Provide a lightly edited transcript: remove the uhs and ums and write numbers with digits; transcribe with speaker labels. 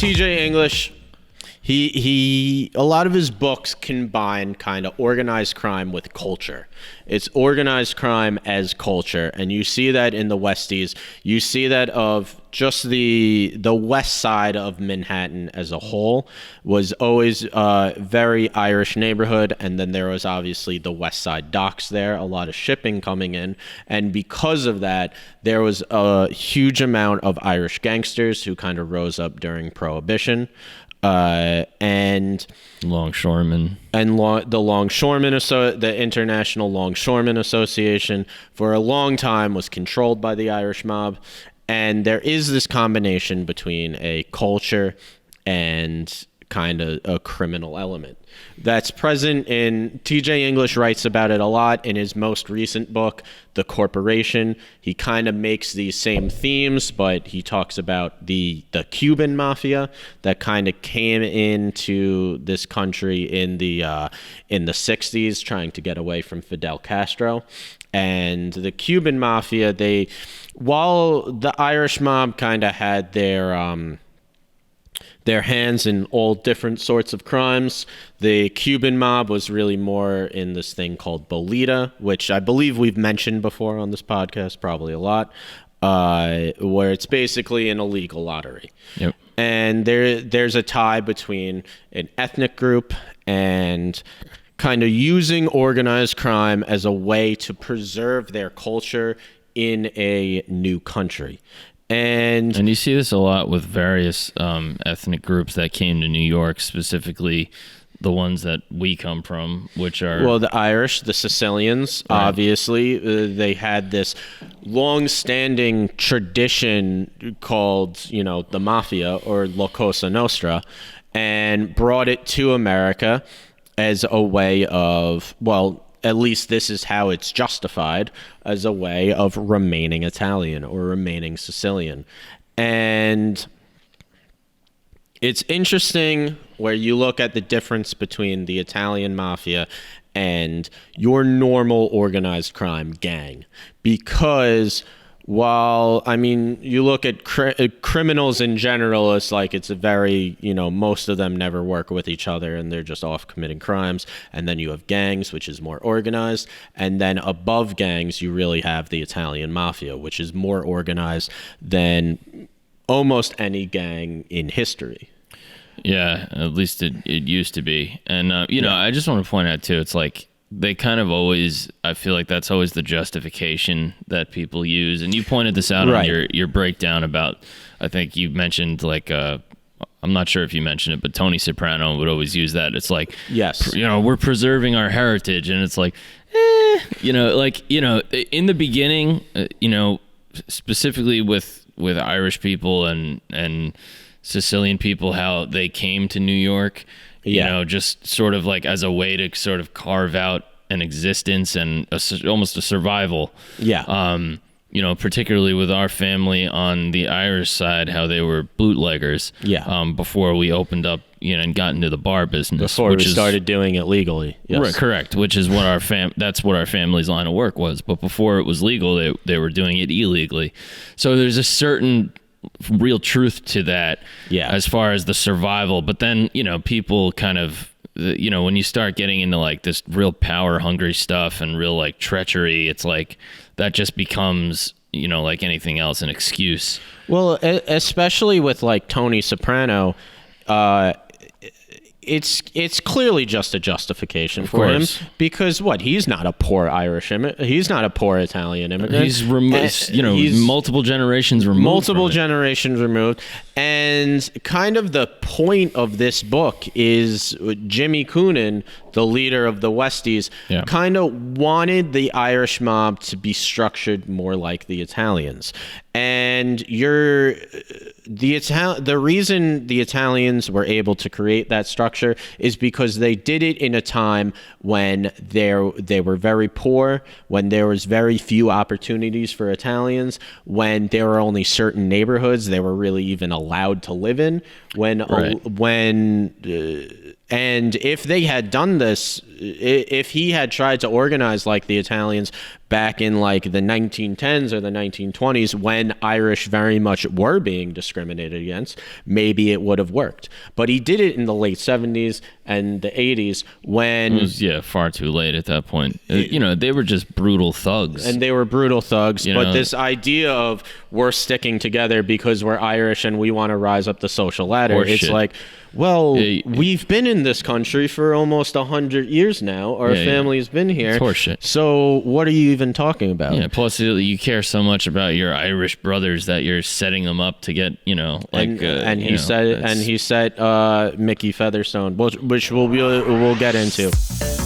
Speaker 1: T.J. English, he a lot of his books combine kind of organized crime with culture. It's organized crime as culture, and you see that in the Westies. You see that of just the west side of Manhattan as a whole was always a very Irish neighborhood, and then there was obviously the West Side docks there, a lot of shipping coming in, and because of that, there was a huge amount of Irish gangsters who kind of rose up during Prohibition. And
Speaker 2: longshoremen
Speaker 1: the longshoremen, the International Longshoremen Association, for a long time was controlled by the Irish mob, and there is this combination between a culture and kind of a criminal element that's present in T.J. English writes about it a lot in his most recent book, The Corporation. He kind of makes these same themes, but he talks about the Cuban mafia that kind of came into this country in the 60s, trying to get away from Fidel Castro. And the Cuban mafia, while the Irish mob kind of had their hands in all different sorts of crimes, the Cuban mob was really more in this thing called Bolita, which I believe we've mentioned before on this podcast, probably a lot, where it's basically an illegal lottery.
Speaker 2: Yep.
Speaker 1: And there's a tie between an ethnic group and kind of using organized crime as a way to preserve their culture in a new country. And
Speaker 2: you see this a lot with various ethnic groups that came to New York, specifically the ones that we come from, which are...
Speaker 1: Well, the Irish, the Sicilians, right. Obviously. They had this long-standing tradition called, the mafia, or La Cosa Nostra, and brought it to America as a way of, at least this is how it's justified, as a way of remaining Italian or remaining Sicilian. And it's interesting where you look at the difference between the Italian mafia and your normal organized crime gang. Because while, you look at criminals in general, it's a very, most of them never work with each other and they're just off committing crimes. And then you have gangs, which is more organized. And then above gangs, you really have the Italian mafia, which is more organized than almost any gang in history.
Speaker 2: Yeah, at least it used to be. And, I just want to point out, too, it's like, they kind of always, I feel like that's always the justification that people use. And you pointed this out right. on your breakdown about, I think you mentioned I'm not sure if you mentioned it, but Tony Soprano would always use that. It's like,
Speaker 1: yes,
Speaker 2: we're preserving our heritage. And it's like, in the beginning, specifically with Irish people and Sicilian people, how they came to New York, just sort of like as a way to sort of carve out an existence and almost a survival.
Speaker 1: Yeah.
Speaker 2: Particularly with our family on the Irish side, how they were bootleggers.
Speaker 1: Yeah.
Speaker 2: Before we opened up, and got into the bar business.
Speaker 1: Before we started doing it legally. Yes.
Speaker 2: Right, correct. Which is what that's what our family's line of work was. But before it was legal, they were doing it illegally. So there's a certain real truth to that, as far as the survival. But then people kind of when you start getting into like this real power hungry stuff and real like treachery, it's like that just becomes like anything else, an excuse.
Speaker 1: Well, especially with like Tony Soprano, it's clearly just a justification for him, because he's not a poor Irish immigrant. He's not a poor Italian immigrant.
Speaker 2: He's he's multiple generations removed.
Speaker 1: And kind of the point of this book is Jimmy Coonan, the leader of the Westies, kind of wanted the Irish mob to be structured more like the Italians. And the reason the Italians were able to create that structure is because they did it in a time when they were very poor, when there was very few opportunities for Italians, when there were only certain neighborhoods they were really even allowed to live in, and if they had done this if he had tried to organize like the Italians back in like the 1910s or the 1920s, when Irish very much were being discriminated against, maybe it would have worked. But he did it in the late 70s and the 80s when...
Speaker 2: It was, far too late at that point. They were just brutal thugs.
Speaker 1: And they were brutal thugs, but this idea of we're sticking together because we're Irish and we want to rise up the social ladder, it's like... Well, we've been in this country for almost 100 years now. Our family's been here.
Speaker 2: It's horseshit.
Speaker 1: So what are you even talking about?
Speaker 2: Yeah, plus you care so much about your Irish brothers that you're setting them up to get,
Speaker 1: he said Mickey Featherstone, which we'll get into.